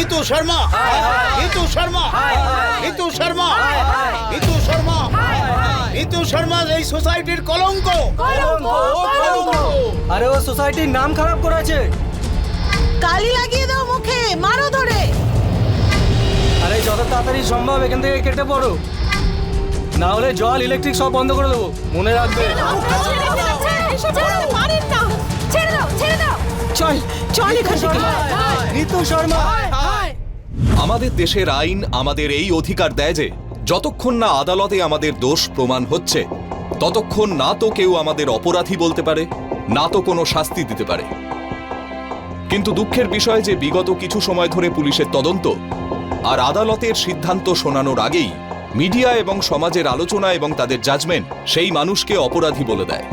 ঋতু শর্মা, ঋতু শর্মা, ঋতু শর্মা, ঋতু শর্মা, ঋতু শর্মা এই সোসাইটির কলঙ্ক। আরে ও সোসাইটির নাম খারাপ করেছে। কালি লাগিয়ে দাও মুখে, মারো ধরে। আরে যত তাড়াতাড়ি সম্ভব এখান থেকে কেটে পড়ো, না হলে জল ইলেকট্রিক সব বন্ধ করে দেবো, মনে রাখবে। চল চল এখান থেকে। ঋতু শর্মা। আমাদের দেশের আইন আমাদের এই অধিকার দেয় যে যতক্ষণ না আদালতে আমাদের দোষ প্রমাণ হচ্ছে ততক্ষণ না তো কেউ আমাদের অপরাধী বলতে পারে, না তো কোনো শাস্তি দিতে পারে। কিন্তু দুঃখের বিষয় যে বিগত কিছু সময় ধরে পুলিশের তদন্ত আর আদালতের সিদ্ধান্ত শোনানোর আগেই মিডিয়া এবং সমাজের আলোচনা এবং তাদের জাজমেন্ট সেই মানুষকে অপরাধী বলে দেয়।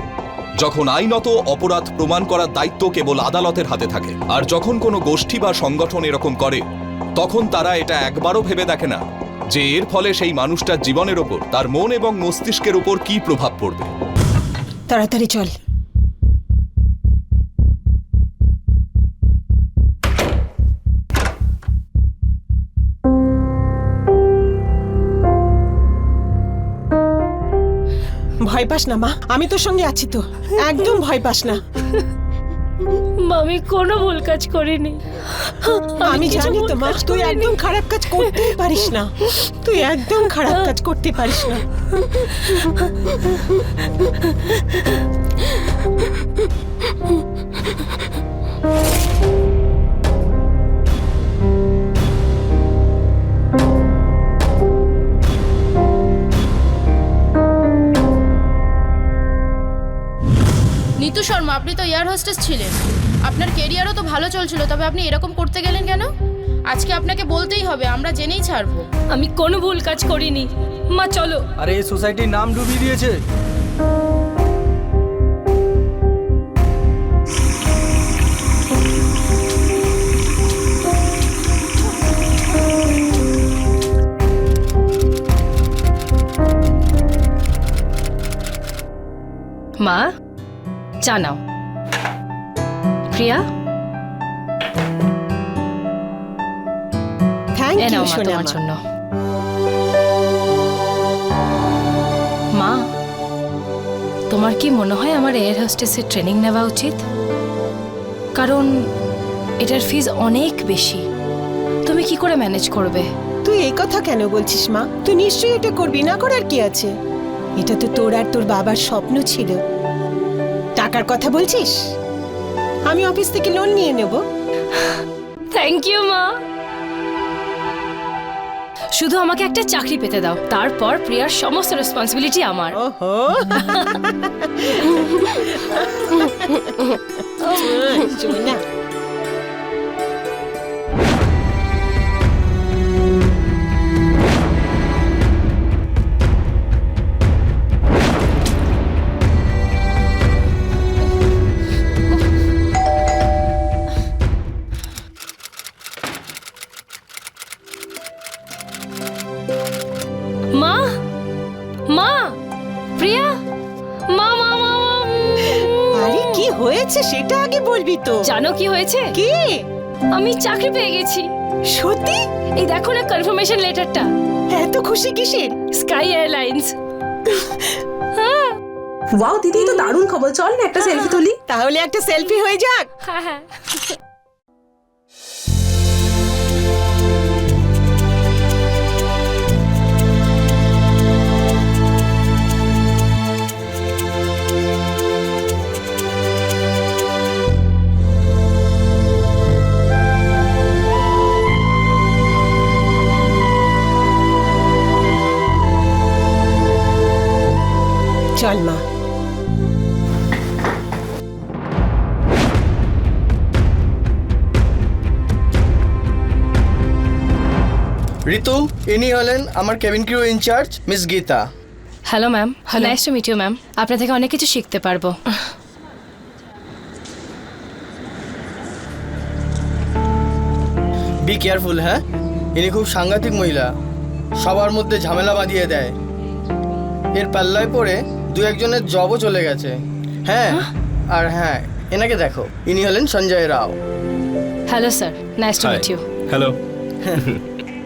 যখন আইনত অপরাধ প্রমাণ করার দায়িত্ব কেবল আদালতের হাতে থাকে, আর যখন কোনো গোষ্ঠী বা সংগঠন এরকম করে তখন তারা এটা একবারও ভেবে দেখে না যে এর ফলে সেই মানুষটার জীবনের ওপর, তার মন এবং মস্তিষ্কের উপর কি প্রভাব পড়বে। তাড়াতাড়ি চল। ভয় পাস না মা, আমি তোর সঙ্গে আছি তো, একদম ভয় পাস না। আমি কোনো ভুল কাজ করিনি। আমি জানি তো মা, তুই একদম খারাপ কাজ করতেই পারিস না, তুই একদম খারাপ কাজ করতে পারিস না। নীতু শর্মা, আপনি তো এয়ার হোস্টেস ছিলেন, আপনার কেরিয়ারও তো ভালো চলছিল, তবে আপনি এরকম করতে গেলেন কেন? আজকে আপনাকে বলতেই হবে, আমরা জেনেই ছাড়বো। আমি কোনো ভুল কাজ করিনি। মা চলো। আরে এই সোসাইটির নাম ডুবিয়ে দিয়েছে। মা চা নাও। প্রিয়া থ্যাংক এ ইউ নাও মা সোনা তোমার মা। জন্য। মা তোমার কি মনে হয় আমার এয়ার হোস্টেসের ট্রেনিং নেওয়া উচিত? কারণ এটার ফিজ অনেক বেশি। তুমি কি করে ম্যানেজ করবে? তুই এই কথা কেন বলছিস মা? তুই নিশ্চয়ই এটা করবি, না করার কি আছে? এটা তো তোর আর তোর বাবার স্বপ্ন ছিল। টাকার কথা বলছিস? আমি অফিস থেকে লোন নিয়ে নেব। থ্যাংক ইউ মা। শুধু আমাকে একটা চাকরি পেতে দাও, তারপর প্রিয়ার সমস্ত রেসপন্সিবিলিটি আমার। ওহো সোনা। মা মা প্রিয়া মা মা মা মা। আরে কি হয়েছে সেটা আগে বলবি তো। জানো কি হয়েছে? কি? আমি চাকরি পেয়ে গেছি। সত্যি? এই দেখো না কনফার্মেশন লেটারটা। এত খুশি কিসের? Sky airlines. ওয়াও দিদি, তো দারুণ খবর। চল না একটা সেলফি তুলি। তাহলে একটা সেলফি হয়ে যাক। হ্যাঁ হ্যাঁ। চল মা। ঋতু, ইনি হলেন আমার cabin crew incharge miss Geeta. Hello ma'am. Nice to meet you ma'am. আপনার থেকে অনেক কিছু শিখতে পারবো। বি কেয়ারফুল, হ্যাঁ? ইনি খুব সাংঘাতিক মহিলা, সবার মধ্যে ঝামেলা বাঁধিয়ে দেয়। এর পাল্লায় পড়ে দু একজনের জবও চলে গেছে। হ্যাঁ, আর হ্যাঁ, এনাকে দেখো, ইনি হলেন Sanjay Rao. Hello sir, nice to meet you. Hello.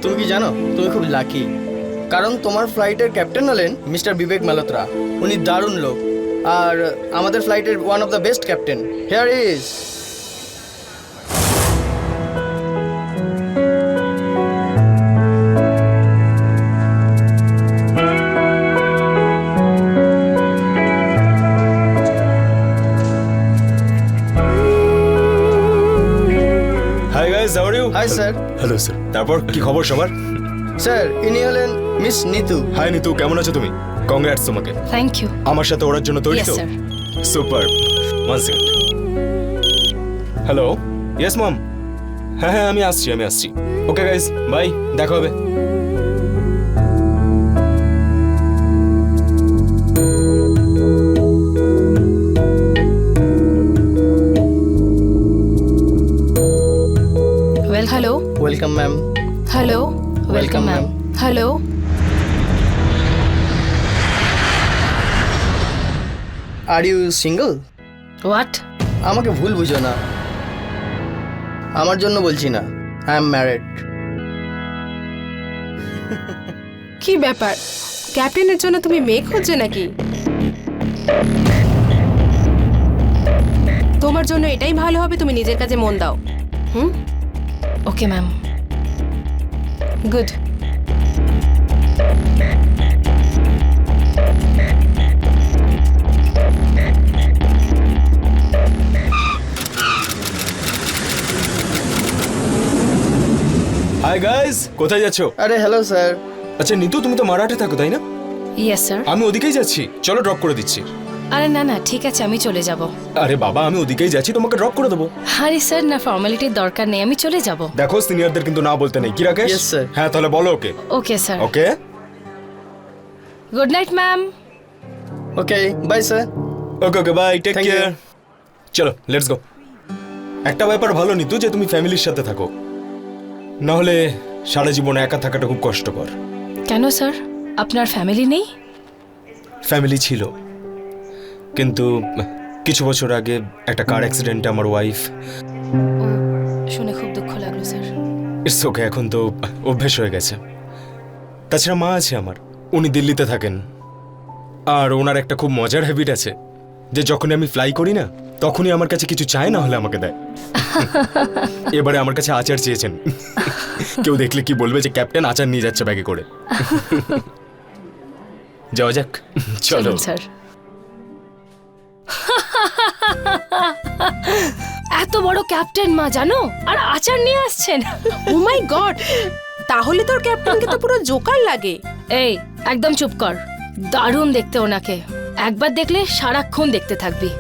তুমি কি জানো তুমি খুব লাকি, কারণ তোমার ফ্লাইটের ক্যাপ্টেন হলেন মিস্টার বিবেক মালহোত্রা। উনি দারুণ লোক, আর আমাদের ফ্লাইটের one of the best captain. Here is. Hi guys, how are you? Hi sir. Hello sir. তারপর কি খবর সবার? স্যার ইনি হলেন মিস নিতু। হাই নিতু, কেমন আছো তুমি? কংগ্রাটস তোমাকে। Thank you. আমার সাথে ওড়ার জন্য তৈরি ইয়েস তো? Sir. Super. One second. Hello, yes mom. হ্যাঁ হ্যাঁ, আমি আসছি। ওকে গাইস, বাই, দেখা হবে। Well hello welcome ma'am. Hello welcome ma'am. Hello are you single? What? আমাকে ভুল বুঝো না, আমার জন্য বলছি না, আই এম ম্যারিড। কি ব্যাপার, ক্যাপ্টেনের জন্য তুমি মেয়ে খুঁজছো নাকি? তোমার জন্য এটাই ভালো হবে, তুমি নিজের কাজে মন দাও। Okay ma'am. Good. Hi guys, কোথায় যাচ্ছো? আরে হ্যালো স্যার। আচ্ছা নিতু, তুমি তো মারাঠে থাকো তাই না? Yes sir. আমি ওদিকেই যাচ্ছি, চলো ড্রপ করে দিচ্ছি। আরে না না, ঠিক আছে, আমি চলে যাব। আরে বাবা, আমি ওদিকেই যাচ্ছি, তোমাকে ড্রপ করে দেবো। আরে স্যার, না ফর্মালিটির দরকার নেই, আমি চলে যাব। দেখো, সিনিয়রদের কিন্তু না বলতে নেই, কি রাকেশ? Yes, sir. হ্যাঁ, তাহলে বলো okay. Okay sir. Okay good night ma'am. Okay bye sir. Okay okay, bye, take Thank you. Care. চলো লেটস গো। একটা ব্যাপার ভালো নিতু, যে তুমি ফ্যামিলির সাথে থাকো, না হলে সারা জীবন একা থাকাটা খুব কষ্টকর। কেন স্যার, আপনার ফ্যামিলি নেই? ফ্যামিলি ছিল, কিন্তু কিছু বছর আগে একটা কার অ্যাক্সিডেন্টে আমার ওয়াইফ। শুনে খুব দুঃখ লাগলো স্যার। ইটস ওকে, এখন তো অভ্যেস হয়ে গেছে। তাছাড়া মা আছে আমার, উনি দিল্লিতে থাকেন, আর ওনার একটা খুব মজার হ্যাবিট আছে, যে যখনই আমি ফ্লাই করি না, তখনই আমার কাছে কিছু চায়, না হলে আমাকে দেয়। এবারে আমার কাছে আচার চেয়েছেন। কেউ দেখলে কি বলবে যে ক্যাপ্টেন আচার নিয়ে যাচ্ছে ব্যাগে করে। যাওয়া যাক, চলো চলুন স্যার। এত বড় ক্যাপ্টেন মা, জানো, আর আচার নিয়ে আসছেন। ও মাই গড, তাহলে তোর ক্যাপ্টেনকে তো পুরো জোকার লাগে। এই একদম চুপ কর, দারুণ দেখতে ওনাকে, একবার দেখলে সারাক্ষণ দেখতে থাকবি।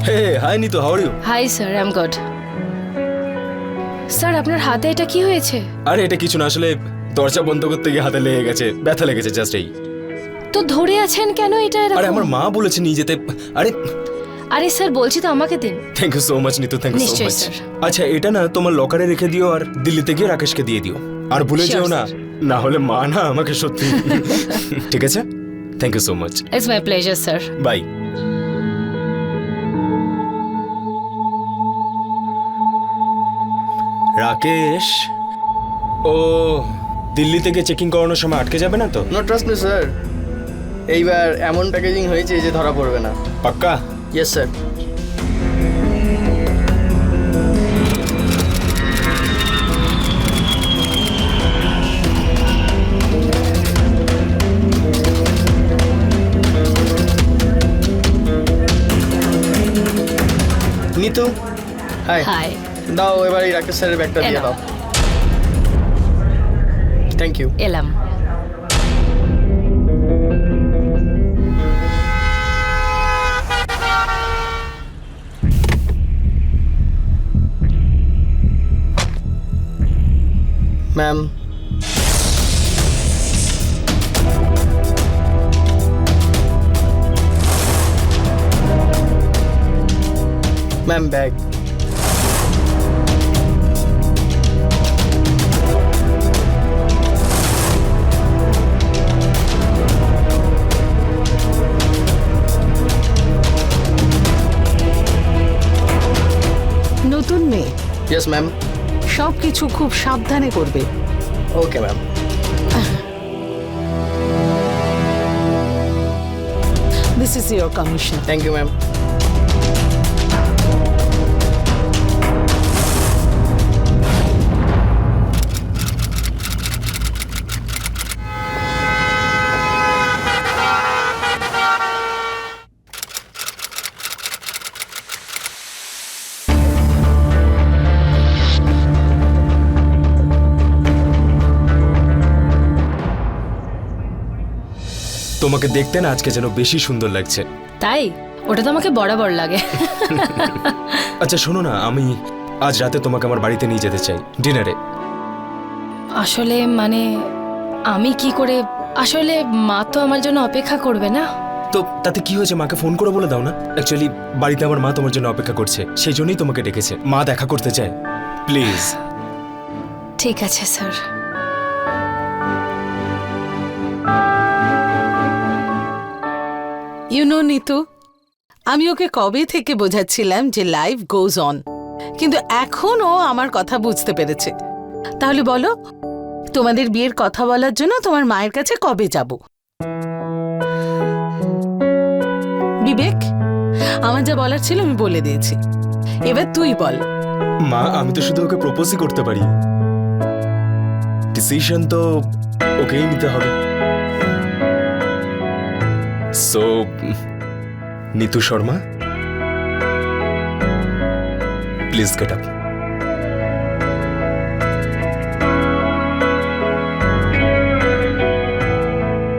Hey hi Nitu, how are you? Hi sir, I am good. Sir, আপনার হাতে এটা কি হয়েছে? আরে এটা কিছু না, আসলে দরজা বন্ধ করতে গিয়ে হাতে লেগে গেছে, ব্যথা লেগেছে জাস্ট এই। তো ধরে আছেন কেন এটা এরকম? আরে আমার মা বলেছে নিয়ে যেতে। আরে আরে স্যার, বলছি তো আমাকে দিন। Thank you so much Neetu, thank you so নিশ্চয়ই, মাচ। স্যার। আচ্ছা, এটা না তোমার লকারে রেখে দিও, আর দিল্লিতে গিয়ে রাকেশকে দিয়ে দিও, আর ভুলে Sure, যেও না, sir. না হলে মা না আমাকে সত্যি। ঠিক আছে, thank you so much, it's my pleasure sir. Bye. Rakesh, ও দিল্লি থেকে চেকিং করানোর সময় আটকে যাবে না তো? নো ট্রাস্ট মি স্যার, এইবার এমন প্যাকেজিং হয়েছে যে ধরা পড়বে না। পাক্কা? Yes sir. Nitu, hi. Hi. দাও এবার এই রাকেশ স্যারের ব্যাগটা দিয়ে দাও। Thank you. এলাম। Ma'am, ma'am bag. ম্যাম। সব কিছু খুব সাবধানে করবে। Okay ma'am. This is your commission. Thank you ma'am. তোমাকে দেখতে না আজকে যেন বেশি সুন্দর লাগছে। তাই? ওটা তো আমাকে বরাবর লাগে। আচ্ছা শোনো না, আমি আজ রাতে তোমাকে আমার বাড়িতে নিয়ে যেতে চাই ডিনারে। আসলে মানে আমি কি করে, আসলে মা তো আমার জন্য অপেক্ষা করবে না। তো তাতে কি হয়েছে, মাকে ফোন করে বলে দাও না। অ্যাকচুয়ালি বাড়িতে আমার মা তোমার জন্য অপেক্ষা করছে, সেই জন্যই তোমাকে ডেকেছে। মা দেখা করতে চায়, প্লিজ। ঠিক আছে স্যার। ইউ নো নিতু, আমি ওকে কবে থেকে বোঝাচ্ছিলাম যে লাইফ গোজ অন, কিন্তু এখন ও আমার কথা বুঝতে পেরেছে। তাহলে বলো, তোমাদের বিয়ের কথা বলার জন্য তোমার মায়ের কাছে কবে যাব? বিবেক, আমার যা বলার ছিল আমি বলে দিয়েছি, এবার তুই বল। মা, আমি তো শুধু ওকে প্রপোজই করতে পারি, ডিসিশন তো ওকেই নিতে হবে। So Nitu Sharma, please get up.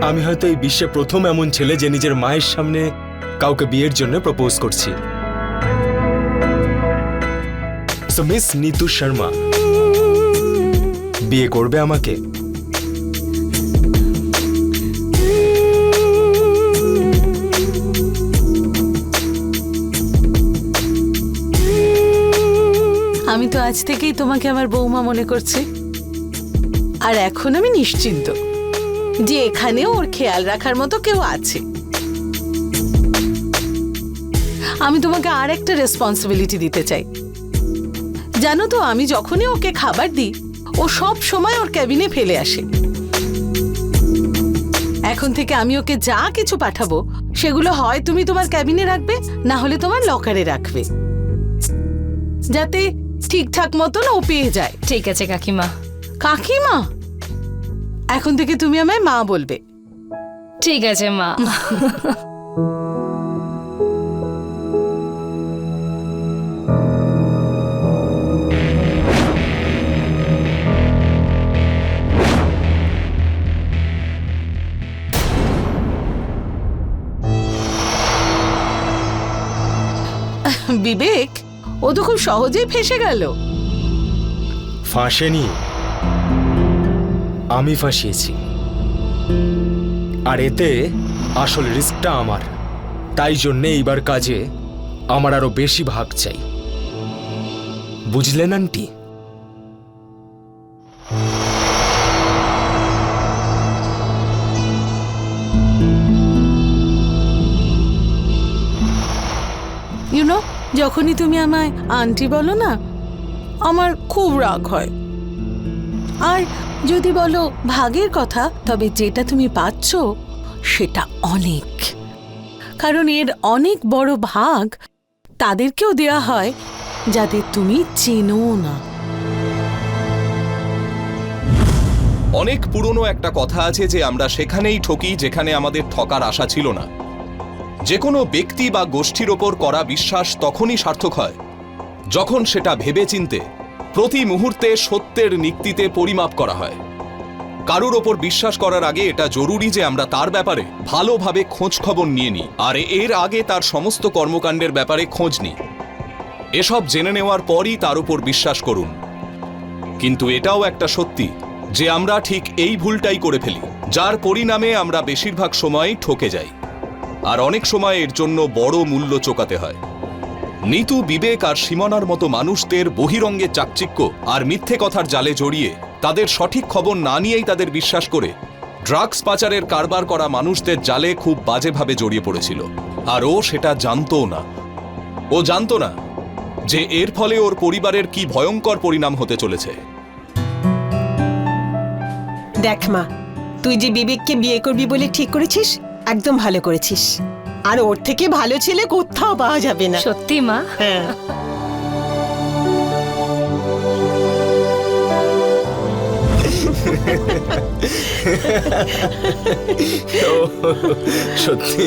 আমি হয়তো এই বিশ্বে প্রথম এমন ছেলে যে নিজের মায়ের সামনে কাউকে বিয়ের জন্য প্রপোজ করছি। সো মিস নিতু শর্মা, বিয়ে করবে আমাকে? আমি তো আজ থেকেই তোমাকে আমার বৌমা মনে করছি, আর এখন আমি নিশ্চিন্ত যে এখানেও ওর খেয়াল রাখার মতো কেউ আছে। আমি তোমাকে আর একটা রেসপন্সিবিলিটি দিতে চাই। জানো তো, আমি যখনই ওকে খাবার দিই ও সব সময় ওর ক্যাবিনে ফেলে আসে। এখন থেকে আমি ওকে যা কিছু পাঠাবো সেগুলো হয় তুমি তোমার ক্যাবিনে রাখবে, না হলে তোমার লকারে রাখবে, যাতে ঠিকঠাক মতন ও পেয়ে যায়। ঠিক আছে কাকিমা। কাকিমা? এখন থেকে তুমি আমায় মা বলবে। ঠিক আছে মা। বিবেক, ও তো খুব সহজেই ফেঁসে গেল। ফাঁসেনি, আমি ফাঁসিয়েছি, আর এতে আসল রিস্কটা আমার। তাই জন্যে এইবার কাজে আমার আরো বেশি ভাগ চাই, বুঝলেন আন্টি? ইউনো, যখনই তুমি আমায় আন্টি বলো না, আমার খুব রাগ হয়। আর যদি বলো ভাগের কথা, তবে যেটা তুমি পাচ্ছ সেটা অনেক, কারণ এর অনেক বড় ভাগ তাদেরকেও দেয়া হয় যাদের তুমি চেনো না। অনেক পুরনো একটা কথা আছে যে আমরা সেখানেই ঠকি যেখানে আমাদের ঠকার আশা ছিল না। যে কোনো ব্যক্তি বা গোষ্ঠীর ওপর করা বিশ্বাস তখনই সার্থক হয় যখন সেটা ভেবেচিন্তে প্রতি মুহূর্তে সত্যের নিক্তিতে পরিমাপ করা হয়। কারুর ওপর বিশ্বাস করার আগে এটা জরুরি যে আমরা তার ব্যাপারে ভালোভাবে খোঁজ খবর নিয়ে নিই, আর এর আগে তার সমস্ত কর্মকাণ্ডের ব্যাপারে খোঁজ নিই। এসব জেনে নেওয়ার পরই তার উপর বিশ্বাস করুন। কিন্তু এটাও একটা সত্যি যে আমরা ঠিক এই ভুলটাই করে ফেলি, যার পরিণামে আমরা বেশিরভাগ সময় ঠকে যাই, আর অনেক সময় এর জন্য বড় মূল্য চোকাতে হয়। নিতু, বিবেক আর সীমানার মতো মানুষদের বহিরঙ্গে চাকচিক্য আর মিথ্যে কথার জালে জড়িয়ে তাদের সঠিক খবর না নিয়েই তাদের বিশ্বাস করে ড্রাগস পাচারের কারবার করা মানুষদের জালে খুব বাজেভাবে জড়িয়ে পড়েছিল। আর ও সেটা জানতও না। ও জানতো না যে এর ফলে ওর পরিবারের কি ভয়ঙ্কর পরিণাম হতে চলেছে। দেখ মা, তুই যে বিবেককে বিয়ে করবি বলে ঠিক করেছিস, একদম ভালো করেছিস। আর ওর থেকে ভালো ছেলে কোথাও পাওয়া যাবে না। সত্যি মা? হ্যাঁ। সত্যি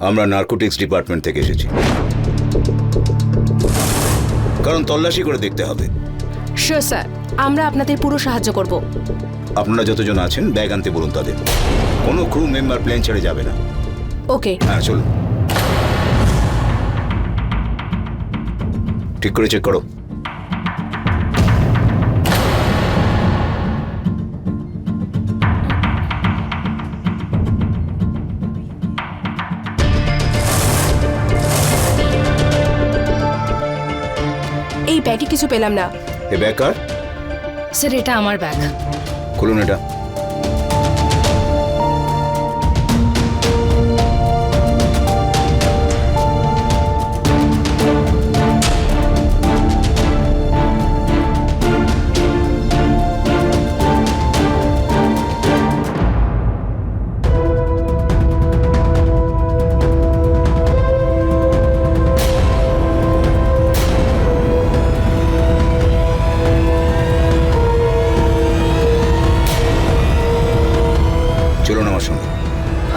আমরা নার্কোটিক্স ডিপার্টমেন্ট থেকে এসেছি, কারণ তল্লাশি করে দেখতে হবে। শিওর স্যার, আমরা আপনাদের পুরো সাহায্য করব। আপনারা যতজন আছেন ব্যাগ আনতে বলুন তাদের। কোনো ক্রু মেম্বার প্লেন ছেড়ে যাবে না। ওকে। হ্যাঁ চলুন, ঠিক করে চেক করো। এই ব্যাগে কিছু পেলাম না। এ ব্যাগ কার? স্যার এটা আমার ব্যাগ। খুলুন এটা।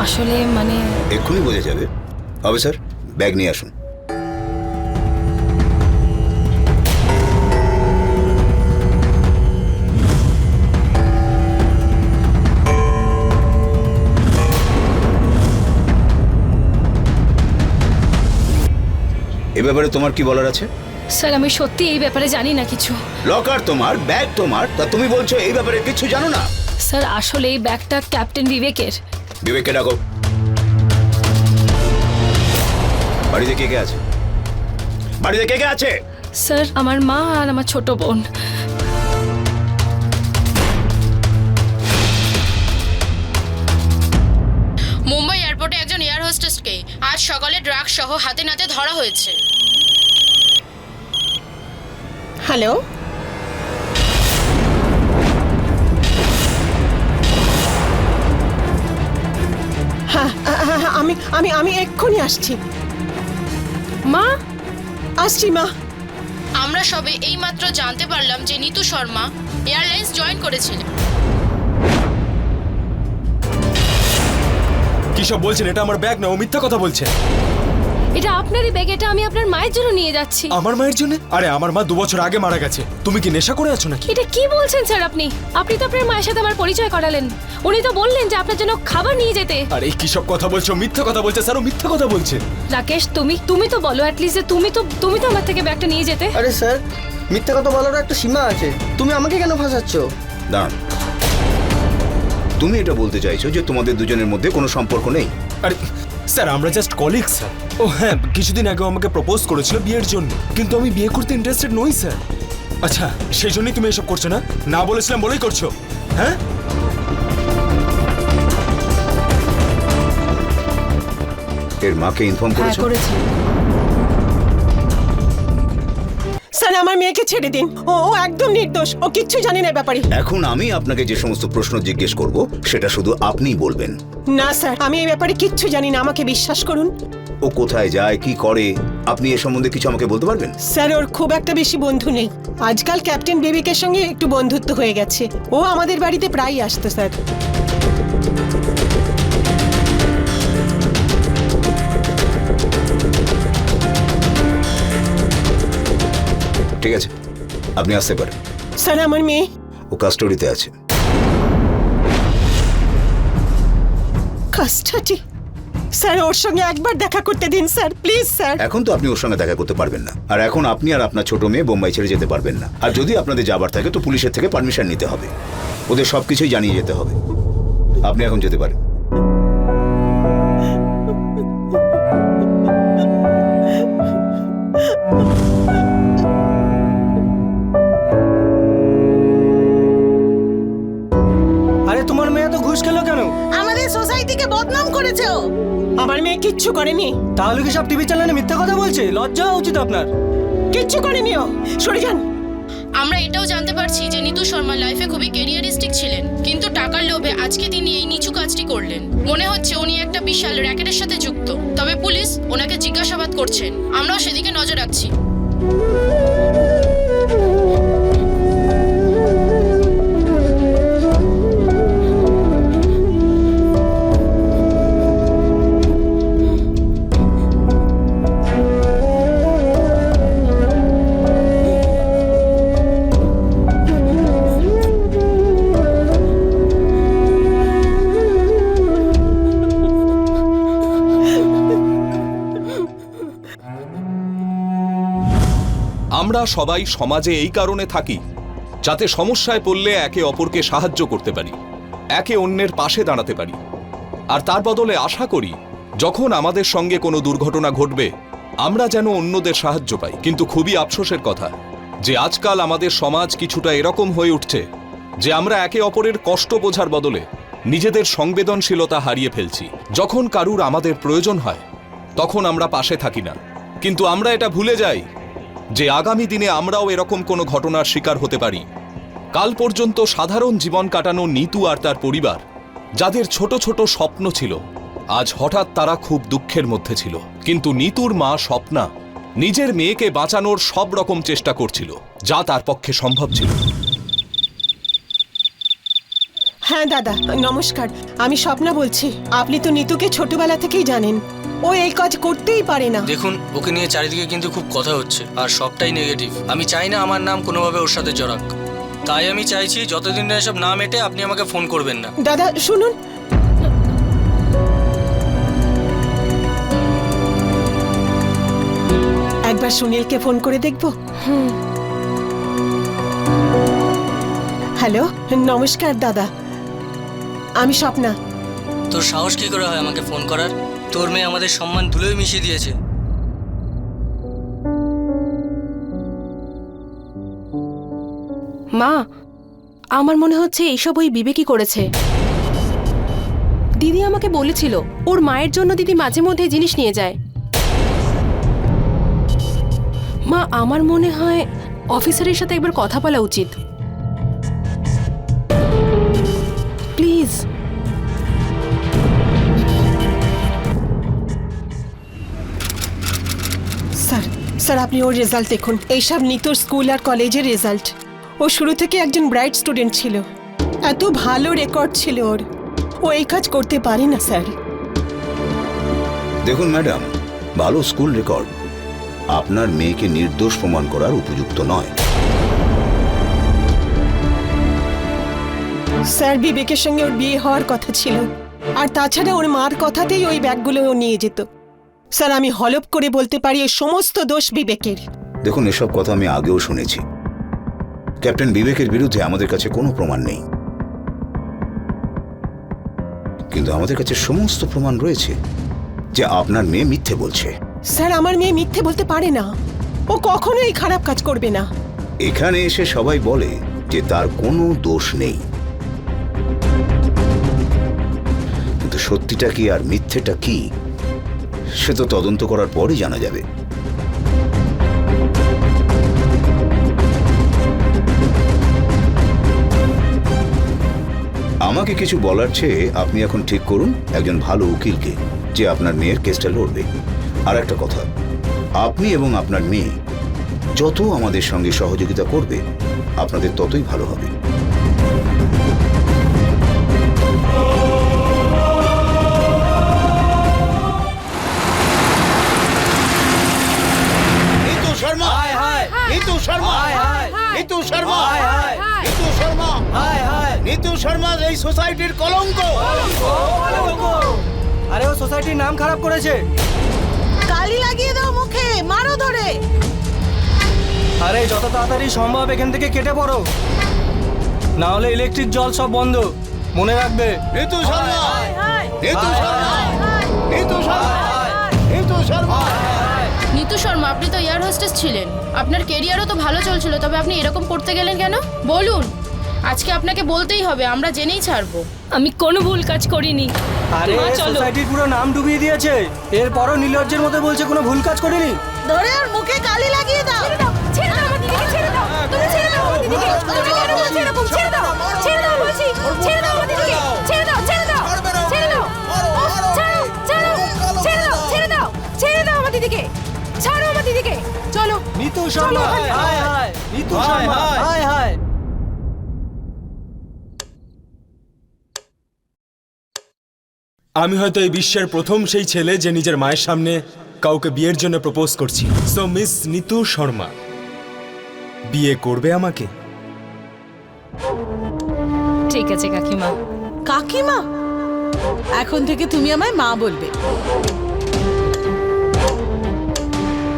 আসলে মানে এক্ষুনি বোঝা যাবে। অফিসার, ব্যাগ নিয়ে আসুন। এ ব্যাপারে তোমার কি বলার আছে? স্যার আমি সত্যি এই ব্যাপারে জানি না কিছু। লকার তোমার, ব্যাগ তোমার, তা তুমি বলছো এই ব্যাপারে কিছু জানো না? স্যার আসলে এই ব্যাগটা ক্যাপ্টেন বিবেকের। বিবেককে ডাকো। বাড়িতে কে কে আছে? বাড়িতে কে কে আছে? স্যার আমার মা আর আমার ছোট বোন। মুম্বাই এয়ারপোর্টে একজন এয়ার হোস্টেসকে আজ সকালে ড্রাগ সহ হাতে নাতে ধরা হয়েছে। হ্যালো, হ্যাঁ আমি আমি আমি এক্ষুনি আসছি। মা, আসছি মা। আমরা সবে এইমাত্র জানতে পারলাম যে নিতু শর্মা এয়ারলাইন্স জয়েন করেছিলেন। কি সব বলছেন? এটা আমার ব্যাগ না, ও মিথ্যা কথা বলছে। এটা আপনারই ব্যাগ, এটা আমি আপনার মায়ের জন্য নিয়ে যাচ্ছি। আমার মায়ের জন্য? আরে আমার মা 2 বছর আগে মারা গেছে। তুমি কি নেশা করে আছো নাকি? এটা কি বলছেন স্যার আপনি? আপনি তো আপনার মায়ের সাথে আমার পরিচয় করালেন। উনি তো বললেন যে আপনার জন্য খাবার নিয়ে যেতে। আরে কি সব কথা বলছো? মিথ্যা কথা বলছে স্যার, ও মিথ্যা কথা বলছে। রাকেশ তুমি তো বলো অ্যাটলিস্ট যে তুমি তো আমার থেকে ব্যাগটা নিয়ে যেতে। আরে স্যার, মিথ্যা কথা বলার একটা সীমা আছে। তুমি আমাকে কেন ফাঁসাচ্ছ? দাঁড়ান, তুমি এটা বলতে চাইছো যে তোমাদের দুজনের মধ্যে কোনো সম্পর্ক নেই? আরে স্যার, আমরা জাস্ট কলিগ স্যার। ও হ্যাঁ, কিছুদিন আগে আমাকে প্রপোজ করেছিল বিয়ের জন্য, কিন্তু আমি বিয়ে করতে ইন্টারেস্টেড নই স্যার। আচ্ছা, সেই জন্যই তুমি এসব করছো না? না বলেছিলাম বলেই করছো, হ্যাঁ? এর মাকে ইনফর্ম হ্যাঁ করেছো? করেছি। স্যার আমার মেয়েকে ছেড়ে দিন, ও ও একদম নির্দোষ, ও কিচ্ছু জানে না এ ব্যাপারে। এখন আমি আপনাকে যে সমস্ত প্রশ্ন জিজ্ঞেস করব সেটা শুধু আপনিই বলবেন। না স্যার, আমি এই ব্যাপারে কিচ্ছু জানি না, আমাকে বিশ্বাস করুন। ও কোথায় যায়, কি করে, আপনি এ সম্বন্ধে কিছু আমাকে বলতে পারবেন? স্যার ওর খুব একটা বেশি বন্ধু নেই, আজকাল ক্যাপ্টেন বিবেকের সঙ্গে একটু বন্ধুত্ব হয়ে গেছে। ও আমাদের বাড়িতে প্রায়ই আসতো স্যার। ঠিক আছে, আপনি আসতে পারেন। স্যার আমার মেয়ে ও কাস্টডিতে আছে। কাস্টাডি? স্যার ওর সঙ্গে একবার দেখা করতে দিন স্যার, প্লিজ স্যার। এখন তো আপনি ওর সঙ্গে দেখা করতে পারবেন না, আর এখন আপনি আর আপনার ছোট মেয়ে বোম্বাই ছেড়ে যেতে পারবেন না। আর যদি আপনাদের যাবার থাকে তো পুলিশের থেকে পারমিশন নিতে হবে, ওদের সবকিছুই জানিয়ে যেতে হবে। আপনি এখন যেতে পারেন। আরে তোমার মেয়ে তো ঘুষ খেলো কেন? আমাদের সোসাইটিকে বদনাম করেছে ও। আমার মেয়ে কিচ্ছু করেনি। তাহলে কি সব টিভি চ্যানেলে মিথ্যা কথা বলছে? লজ্জা হওয়া উচিত আপনার। কিচ্ছু করেনি ও, সরে যান। আমরা এটাও জানতে পারছি যে নিতু শর্মা লাইফে খুবই ক্যারিয়ারিস্টিক ছিলেন, কিন্তু টাকার লোভে আজকে তিনি এই নিচু কাজটি করলেন। মনে হচ্ছে উনি একটা বিশাল র্যাকেটের সাথে যুক্ত। তবে পুলিশ ওনাকে জিজ্ঞাসাবাদ করছেন, আমরাও সেদিকে নজর রাখছি। আমরা সবাই সমাজে এই কারণে থাকি যাতে সমস্যায় পড়লে একে অপরকে সাহায্য করতে পারি, একে অন্যের পাশে দাঁড়াতে পারি। আর তার বদলে আশা করি যখন আমাদের সঙ্গে কোনো দুর্ঘটনা ঘটবে আমরা যেন অন্যদের সাহায্য পাই। কিন্তু খুবই আফসোসের কথা যে আজকাল আমাদের সমাজ কিছুটা এরকম হয়ে উঠছে যে আমরা একে অপরের কষ্ট বোঝার বদলে নিজেদের সংবেদনশীলতা হারিয়ে ফেলছি। যখন কারুর আমাদের প্রয়োজন হয় তখন আমরা পাশে থাকি না, কিন্তু আমরা এটা ভুলে যাই যে আগামী দিনে আমরাও এরকম কোনো ঘটনার শিকার হতে পারি। কাল পর্যন্ত সাধারণ জীবন কাটানো নিতু আর তার পরিবার, যাদের ছোট ছোট স্বপ্ন ছিল, আজ হঠাৎ তারা খুব দুঃখের মধ্যে ছিল। কিন্তু নিতুর মা স্বপ্না নিজের মেয়েকে বাঁচানোর সব রকম চেষ্টা করছিল, যা তার পক্ষে সম্ভব ছিল। হ্যাঁ দাদা নমস্কার, আমি স্বপ্না বলছি। আপনি তো নিতুকে ছোটবেলা থেকেই জানেন, ও এই কাজ করতেই পারে না। দেখুন, ওকে নিয়ে চারিদিকে কিন্তু খুব কথা হচ্ছে, আর সবটাই নেগেটিভ। আমি চাই না আমার নাম কোনোভাবে ওর সাথে জড়াক। তাই আমি চাইছি যতদিন না এসব না মেটে আপনি আমাকে ফোন করবেন না। দাদা শুনুন, একবার সুনীলকে ফোন করে দেখব। হ্যালো, নমস্কার দাদা, আমি স্বপ্না। তোর সাহস কি করে হয় আমাকে ফোন করার? তোর মেয়ে আমাদের সম্মান ধুলোয় মিশিয়ে দিয়েছে। মা, আমার মনে হচ্ছে এইসব ওই বিবেকই করেছে। দিদি আমাকে বলেছিল ওর মায়ের জন্য দিদি মাঝে মধ্যে জিনিস নিয়ে যায়। মা, আমার মনে হয় অফিসারের সাথে একবার কথা বলা উচিত। প্লিজ। স্যার স্যার আপনি ওর রেজাল্ট দেখুন। এইসব নিতোর স্কুল আর কলেজের রেজাল্ট। ও শুরু থেকে একজন ব্রাইট স্টুডেন্ট ছিল, এত ভালো রেকর্ড ছিল ওর। ও এই কাজ করতে পারে না স্যার। দেখুন ম্যাডাম, ভালো স্কুল রেকর্ড আপনার মেয়েকে নির্দোষ প্রমাণ করার উপযুক্ত নয়। স্যার বিবেকের সঙ্গে ওর বিয়ে হওয়ার কথা ছিল, আর তাছাড়া ওর মার কথাতেই ওই ব্যাগগুলো ও নিয়ে যেত। স্যার আমি হলফ করে বলতে পারি এই সমস্ত দোষ বিবেকের। দেখুন, এসব কথা আমি আগেও শুনেছি। ক্যাপ্টেন বিবেকের বিরুদ্ধে আমাদের কাছে কোনো প্রমাণ নেই, কিন্তু আমাদের কাছে সমস্ত প্রমাণ রয়েছে যে আপনার মেয়ে মিথ্যে বলছে। স্যার আমার মেয়ে মিথ্যে বলতে পারে না, ও কখনোই খারাপ কাজ করবে না। এখানে এসে সবাই বলে যে তার কোনো দোষ নেই, কিন্তু সত্যিটা কি আর মিথ্যেটা কি সে তো তদন্ত করার পরই জানা যাবে। আমাকে কিছু বলার চেয়ে আপনি এখন ঠিক করুন একজন ভালো উকিলকে যে আপনার মেয়ের কেসটা লড়বে। আর একটা কথা, আপনি এবং আপনার মেয়ে যত আমাদের সঙ্গে সহযোগিতা করবে আপনাদের ততই ভালো হবে। নিতু শর্মা, নিতু শর্মা, নিতু শর্মা, নিতু শর্মা, নিতু শর্মা এই সোসাইটির কলঙ্ক। আরে ও সোসাইটির নাম খারাপ করেছে। কালি লাগিয়ে দাও মুখে, মারো ধরে। আরে যত তাড়াতাড়ি সম্ভব এখান থেকে কেটে পড়ো, না হলে ইলেকট্রিক জল সব বন্ধ। মনে রাখবে। নিতু শর্মা, নিতু শর্মা, নিতু শর্মা, নিতু শর্মা। নিতু শর্মা, আপনি তো এয়ার হোস্টেস ছিলেন, আপনার কেরিয়ারও তো ভালো চলছিল, তবে আপনি এরকম করতে গেলেন কেন বলুন? আজকে আপনাকে বলতেই হবে, আমরা জেনেই ছাড়বো। আমি কোনো ভুল কাজ করিনি। আরে মা, চলো। সোসাইটির পুরো নাম ডুবিয়ে দিয়েছে, এরপরও নির্লজ্জের মতো বলছে কোনো ভুল কাজ করিনি। ধরে আর মুখে কালি লাগিয়ে দাও। ছেড়ে দাও আমার দিদিকে, ছেড়ে দাও। তুমি ছেড়ে দাও আমার দিদিকে। তুমি কেন বলছো এরকম? ছেড়ে দাও, ছেড়ে দাও বলছি। ছেড়ে দাও আমার দিদিকে, ছেড়ে দাও, ছেড়ে দাও, ছেড়ে দাও। ছাড়ো, ছাড়ো, ছেড়ে দাও, ছেড়ে দাও, ছেড়ে দাও আমার দিদিকে। ছাড়ো আমার দিদিকে, চলো। নিতু শর্মা, হায় হায়, নিতু শর্মা, হায় হায়। আমি হয়তো এই বিশ্বের প্রথম সেই ছেলে যে নিজের মায়ের সামনে কাউকে বিয়ের জন্য প্রপোজ করছি। সো মিস নিতু শর্মা, বিয়ে করবে আমাকে? ঠিক আছে কাকিমা। কাকিমা, এখন থেকে তুমি আমায় মা বলবে।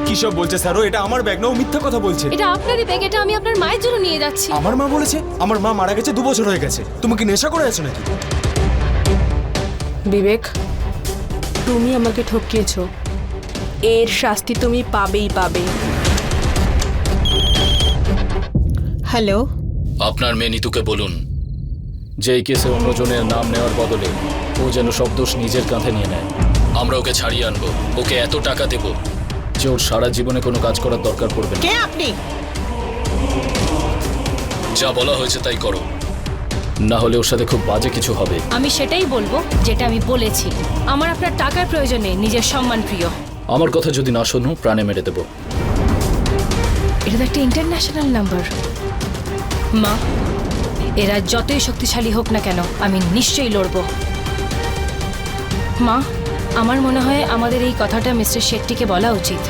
কি সব বলছে স্যার? এটা আমার ব্যাগ না, ও মিথ্যা কথা বলছে। এটা আপনারই ব্যাগ, এটা আমি আপনার মায়ের জন্য নিয়ে যাচ্ছি। আমার মা বলেছে? আমার মা মারা গেছে 2 বছর হয়ে গেছে। তুমি কি নেশা করে আছো নাকি? বিবেক, তুমি আমাকে ঠকিয়েছো, এর শাস্তি তুমি পাবেই পাবে। হ্যালো, আপনার মেয়ে নিতুকে বলুন যে এই কেসে অন্যজনের নাম নেওয়ার বদলে ও যেন সব দোষ নিজের কাঁধে নিয়ে নেয়। আমরা ওকে ছাড়িয়ে আনবো, ওকে এত টাকা দেব যে ওর সারা জীবনে কোনো কাজ করার দরকার পড়বে না। কে আপনি? যা বলা হয়েছে তাই করো, না হলে ওর সাথে খুব বাজে কিছু হবে। আমি সেটাই বলবো যেটা আমি বলেছি। আমার আপনার টাকার প্রয়োজন নেই, নিজের সম্মান প্রিয়। আমার কথা যদি না শোনো প্রাণে মেরে দেবো। এটা তো একটা ইন্টারন্যাশনাল নাম্বার। মা, এরা যতই শক্তিশালী হোক না কেন আমি নিশ্চয়ই লড়ব। মা, আমার মনে হয় আমাদের এই কথাটা মিস্টার শেট্টিকে বলা উচিত।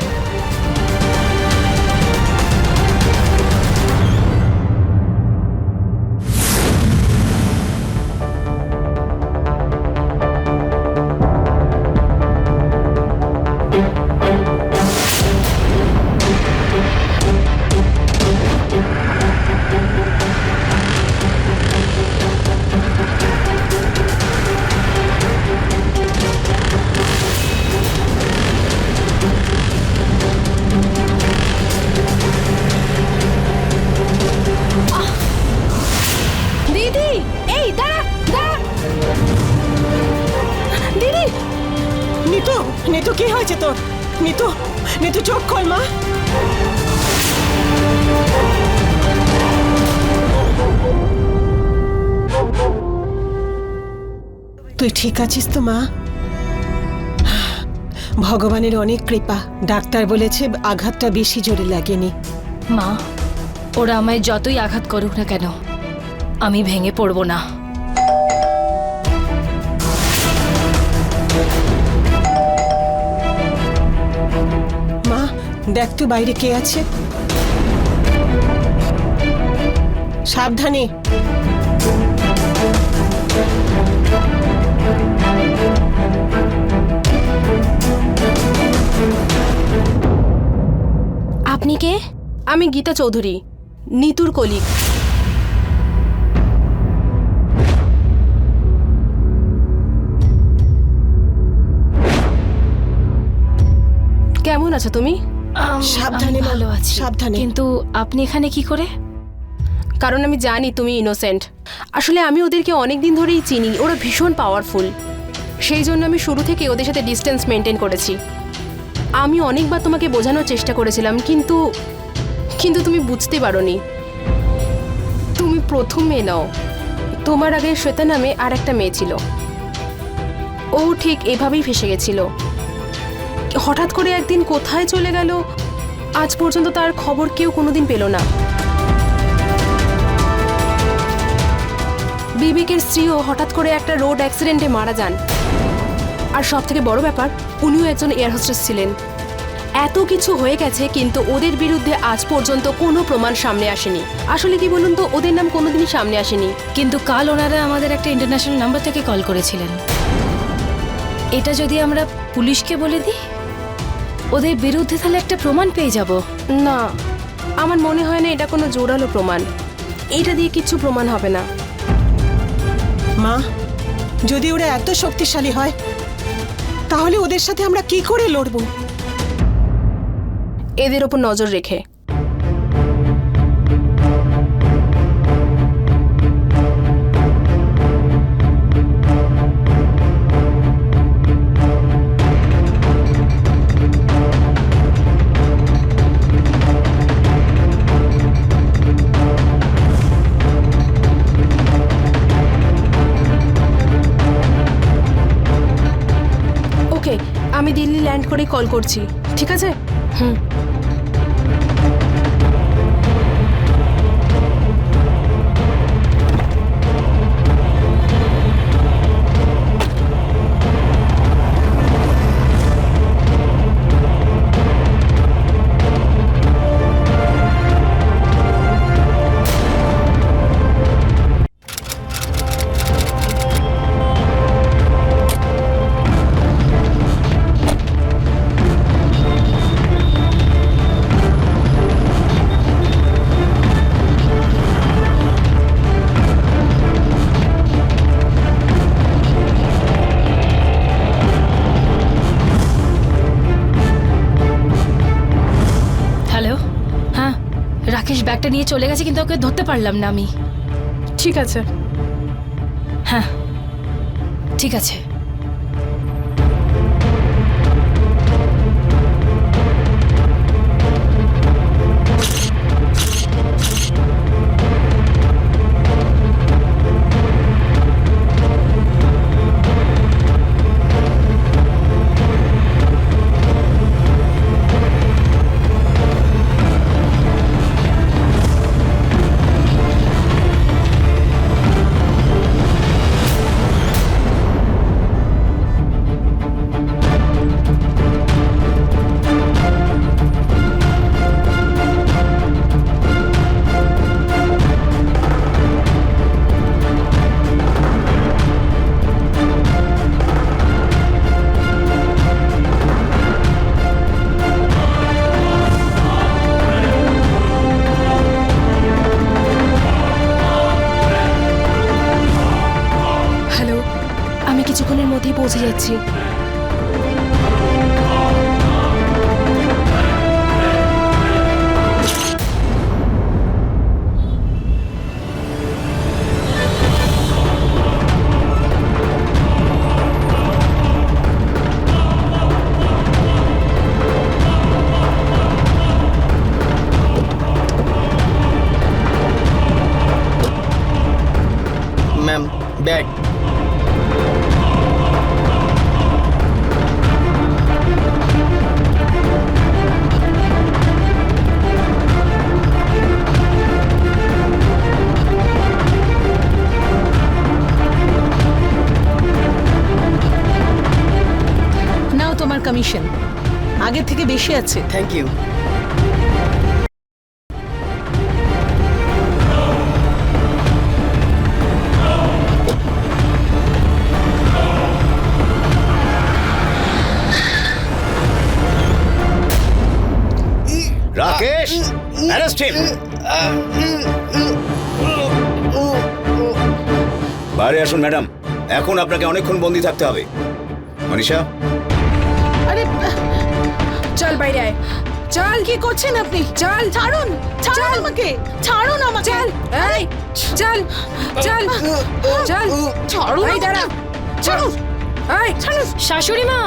দিদি, এই দাঁড়া, দাঁড়া। দিদি, নিতু, নিতু কি হয়েছে তোর? নিতু, নিতু চোখ খোল মা। তুই ঠিক আছিস তো মা? ভগবানের অনেক কৃপা, ডাক্তার বলেছে আঘাতটা বেশি জোরে লাগেনি। মা, ওরা আমায় যতই আঘাত করুক না কেন আমি ভেঙে পড়ব না। মা, দেখ তো বাইরে কে আছে। সাবধানে। আপনি কে? আমি গীতা চৌধুরী, নিতুর কলিগ। কেমন আছো তুমি? সাবধানে আমি মা, ভালো আছি। সাবধানে। কিন্তু আপনি এখানে কি করে? কারণ আমি জানি তুমি ইনোসেন্ট। আসলে আমি ওদেরকে অনেক দিন ধরেই চিনি, ওরা ভীষণ পাওয়ারফুল। সেই জন্য আমি শুরু থেকে ওদের সাথে ডিস্টেন্স মেনটেন করেছি। আমি অনেকবার তোমাকে বোঝানোর চেষ্টা করেছিলাম, কিন্তু কিন্তু তুমি বুঝতে পারোনি। তুমি প্রথম মেয়ে নাও। তোমার আগে শ্বেতা নামে আর একটা মেয়ে ছিল, ও ঠিক এভাবেই ফেসে গেছিল। হঠাৎ করে একদিন কোথায় চলে গেল, আজ পর্যন্ত তার খবর কেউ কোনোদিন পেল না। বিবেকের স্ত্রীও হঠাৎ করে একটা রোড অ্যাক্সিডেন্টে মারা যান। আর সব থেকে বড় ব্যাপার, উনিও একজন এয়ার হোস্টেস ছিলেন। এত কিছু হয়ে গেছে, কিন্তু ওদের বিরুদ্ধে আজ পর্যন্ত কোনো প্রমাণ সামনে আসেনি। আসলে কি বলুন তো, ওদের নাম কোনোদিনই সামনে আসেনি। কিন্তু কাল ওনারা আমাদের একটা ইন্টারন্যাশনাল নাম্বার থেকে কল করেছিলেন। এটা যদি আমরা পুলিশকে বলে দিই, ওদের বিরুদ্ধে তাহলে একটা প্রমাণ পেয়ে যাব। না, আমার মনে হয় না এটা কোনো জোরালো প্রমাণ। এটা দিয়ে কিচ্ছু প্রমাণ হবে না। মা, যদি ওরা এত শক্তিশালী হয় তাহলে ওদের সাথে আমরা কি করে লড়বো? এদের ওপর নজর রেখে। ওকে, আমি দিল্লি ল্যান্ড করেই কল করছি, ঠিক আছে? হুম। হ্যালো, হ্যাঁ, রাকেশ ব্যাগটা নিয়ে চলে গেছে, কিন্তু ওকে ধরতে পারলাম না আমি। ঠিক আছে। হ্যাঁ, ঠিক আছে। হ্যালো, আমি কিছুক্ষণের মধ্যেই পৌঁছে যাচ্ছি। Ma'am, bag. নাও তোমার কমিশন, আগের থেকে বেশি আছে। Thank you. Rakesh, arrest him. বাইরে আসুন ম্যাডাম, এখন আপনাকে অনেকক্ষণ বন্দি থাকতে হবে। মনীষা, আরে চল বাইরে আয়, চল। কি করছেন আপনি? চল, ছাড়ুন, ছাড়ুন আমাকে, ছাড়ুন আমাকে। চল, এই চল চল চল, ছাড়ুন, এই দাঁড়া, ছাড়ুন। এই, ছাড়ো। শাশুড়ি মা,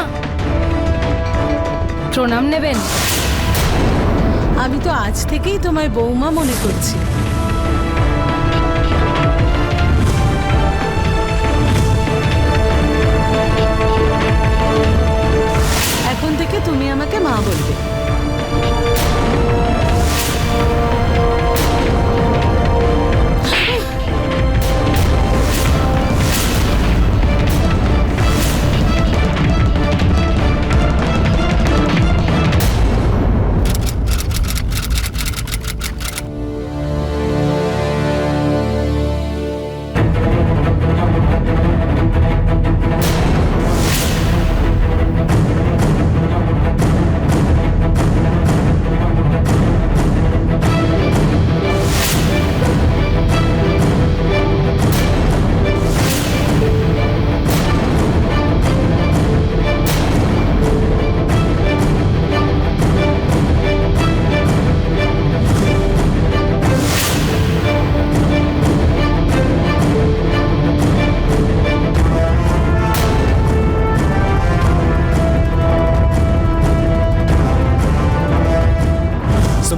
প্রণাম নেবেন? আমি তো আজ থেকেই তোমায় বৌমা মনে করছি। এখন থেকে তুমি আমাকে মা বলবে।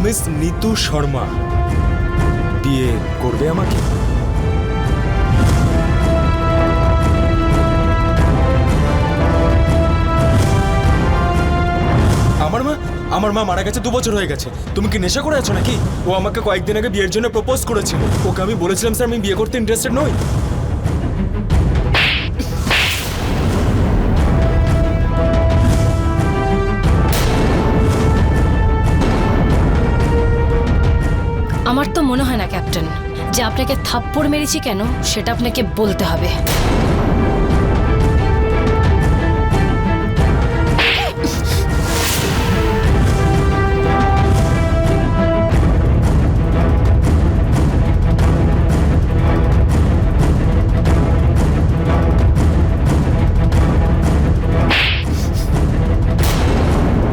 মিস নিতু শর্মা বিয়ে করবে আমাকে? আমার মা মারা গেছে 2 বছর হয়ে গেছে। তুমি কি নেশা করে আছো নাকি? ও আমাকে কয়েকদিন আগে বিয়ের জন্য প্রপোজ করেছিল। ওকে আমি বলেছিলাম স্যার আমি বিয়ে করতে ইন্টারেস্টেড নই। আমার তো মনে হয় না ক্যাপ্টেন যে আপনাকে থাপ্পড় মেরেছি কেন সেটা আপনাকে বলতে হবে।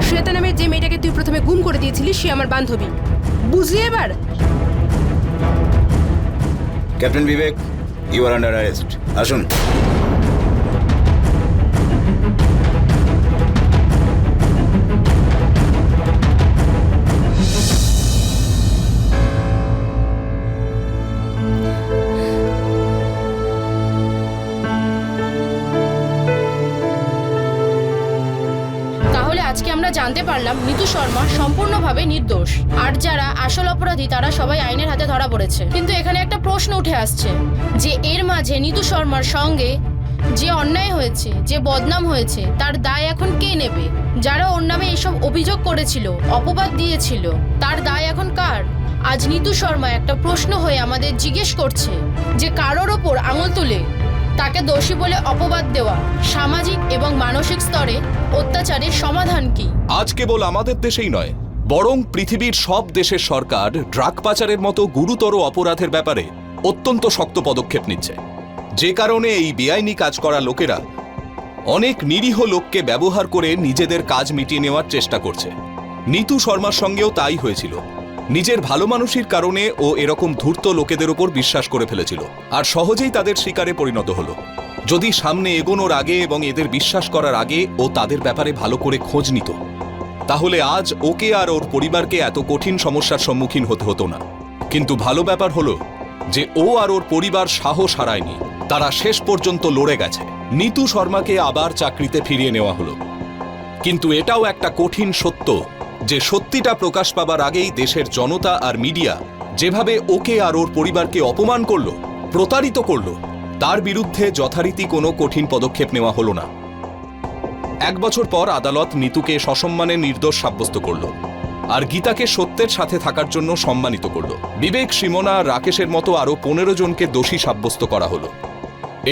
শ্বেতা নামের যে মেয়েটাকে তুই প্রথমে গুম করে দিয়েছিলি সে আমার বান্ধবী, বুঝলি এবার? Captain Vivek, you are under arrest. আসুন। তাহলে আজকে আমরা জানতে পারলাম নিতু শর্মা সম্পূর্ণভাবে নির্দোষ, আর যারা আসল অপরাধী তারা সবাই আইনের হাতে ধরা পড়েছে। কিন্তু এখানে একটা প্রশ্ন উঠে আসছে যে এর মাঝে নিতু শর্মার সঙ্গে যে অন্যায় হয়েছে, যে বদনাম হয়েছে, তার দায় এখন কে নেবে? যারা ওর নামে এইসব অভিযোগ করেছিল, অপবাদ দিয়েছিল, তার দায় এখন কার? আজ নিতু শর্মা একটা প্রশ্ন হয়ে আমাদের জিজ্ঞেস করছে যে কারোর ওপর আঙুল তুলে তাকে দোষী বলে অপবাদ দেওয়া সামাজিক এবং মানসিক স্তরে অত্যাচারের সমাধান কি? আজ কেবল আমাদের দেশেই নয়, বরং পৃথিবীর সব দেশের সরকার ড্রাগ পাচারের মতো গুরুতর অপরাধের ব্যাপারে অত্যন্ত শক্ত পদক্ষেপ নিচ্ছে, যে কারণে এই বেআইনি কাজ করা লোকেরা অনেক নিরীহ লোককে ব্যবহার করে নিজেদের কাজ মিটিয়ে নেওয়ার চেষ্টা করছে। নিতু শর্মার সঙ্গেও তাই হয়েছিল। নিজের ভালো মানুষের কারণে ও এরকম ধূর্ত লোকেদের উপর বিশ্বাস করে ফেলেছিল আর সহজেই তাদের শিকারে পরিণত হলো। যদি সামনে এগোনোর আগে এবং এদের বিশ্বাস করার আগে ও তাদের ব্যাপারে ভালো করে খোঁজ নিত, তাহলে আজ ওকে আর ওর পরিবারকে এত কঠিন সমস্যার সম্মুখীন হতে হতো না। কিন্তু ভালো ব্যাপার হলো যে ও আর ওর পরিবার সাহস হারায়নি, তারা শেষ পর্যন্ত লড়ে গেছে। নিতু শর্মাকে আবার চাকরিতে ফিরিয়ে নেওয়া হলো। কিন্তু এটাও একটা কঠিন সত্য যে সত্যিটা প্রকাশ পাবার আগেই দেশের জনতা আর মিডিয়া যেভাবে ওকে আর ওর পরিবারকে অপমান করলো, প্রতারিত করলো, তার বিরুদ্ধে যথারীতি কোনো কঠিন পদক্ষেপ নেওয়া হলো না। 1 বছর পর আদালত নিতুকে সসম্মানে নির্দোষ সাব্যস্ত করলো আর গীতাকে সত্যের সাথে থাকার জন্য সম্মানিত করলো। বিবেক, সীমনা আর রাকেশের মতো আরও 15 জনকে দোষী সাব্যস্ত করা হলো।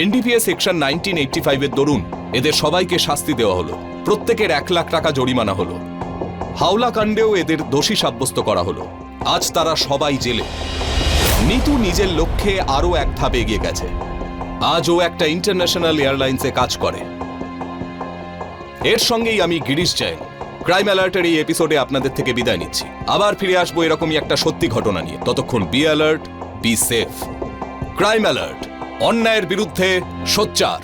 এনডিপিএস সেকশন 1985-এর দরুন এদের সবাইকে শাস্তি দেওয়া হলো। প্রত্যেকের 1 লাখ টাকা জরিমানা হলো। হাওলা কাণ্ডেও এদের দোষী সাব্যস্ত করা হলো। আজ তারা সবাই জেলে। নিতু নিজের লক্ষ্যে আরও 1 ধাপ এগিয়ে গেছে। আজ ও একটা ইন্টারন্যাশনাল এয়ারলাইন্সে কাজ করে। এর সঙ্গেই আমি গিরিশ জৈন ক্রাইম অ্যালার্টের এই এপিসোডে আপনাদের থেকে বিদায় নিচ্ছি। আবার ফিরে আসবো এরকমই একটা সত্যি ঘটনা নিয়ে। ততক্ষণ be alert, be safe. Crime alert, অন্যায়ের বিরুদ্ধে সোচ্চার।